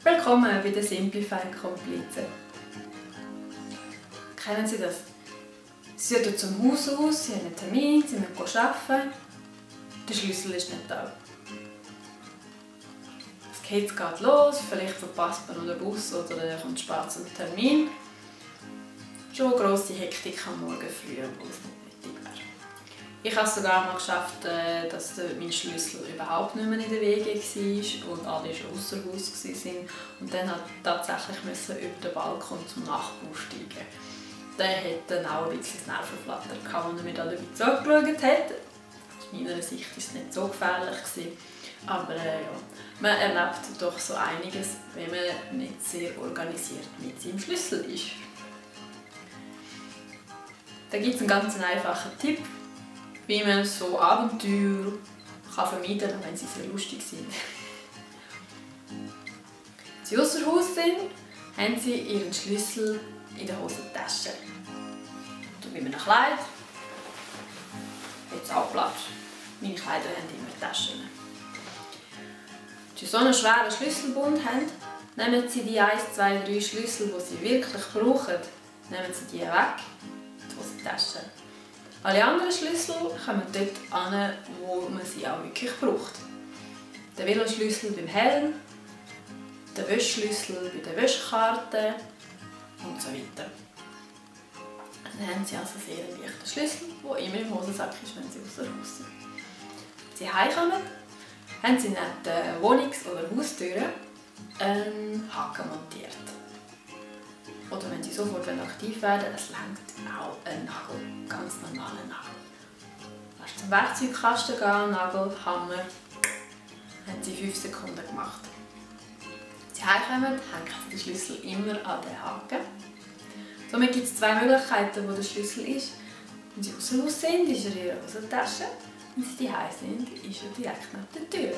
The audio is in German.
Willkommen bei den Simplified Komplizen. Kennen Sie das? Sie sind zum Haus aus, Sie haben einen Termin, Sie müssen arbeiten. Der Schlüssel ist nicht da. Das Kind geht los, vielleicht verpasst man noch den Bus oder kommt spät zum Termin. Schon eine grosse Hektik am Morgen früh, obwohl es nicht nötig wäre. Ich habe es sogar mal geschafft, dass mein Schlüssel überhaupt nicht mehr in der Wege war und alle schon ausser Haus waren. Und dann musste ich tatsächlich über den Balkon zum Nachbarn steigen. Der hatte dann auch ein bisschen das Nervenflattern gehabt, als er mir dabei zugeschaut hat. Aus meiner Sicht war es nicht so gefährlich. Aber ja, man erlebt doch so einiges, wenn man nicht sehr organisiert mit seinem Schlüssel ist. Da gibt es einen ganz einfachen Tipp, wie man so Abenteuer vermeiden kann, wenn sie sehr lustig sind. Wenn sie ausser Haus sind, haben sie ihren Schlüssel in der Hosentasche. Und wie man ein Kleid, jetzt auch Platz. Meine Kleider haben immer Taschen. Wenn sie so einen schweren Schlüsselbund haben, nehmen sie die 1, 2, 3 Schlüssel, die sie wirklich brauchen, nehmen sie die weg in die Hosentasche. Alle anderen Schlüssel kommen dort an, wo man sie auch wirklich braucht. Der Veloschlüssel beim Helm, der Wäschschlüssel bei der Wäschkarte und so weiter. Dann haben sie also sehr einen leichten Schlüssel, der immer im Hosensack ist, wenn sie aus dem Haus sind. Wenn sie heimkommen, haben sie neben der Wohnungs- oder Haustür einen Haken montiert. Oder wenn sie sofort aktiv werden, es reicht auch ein Nagel, ganz normaler Nagel. Wenn sie zum Werkzeugkasten gehen, Nagel, Hammer, haben sie 5 Sekunden gemacht. Wenn sie heimkommen, hängen sie den Schlüssel immer an den Haken. Somit gibt es 2 Möglichkeiten, wo der Schlüssel ist. Wenn sie außer Haus sind, ist er in ihrer Hosentasche. Wenn sie zu Hause sind, ist er direkt neben der Tür.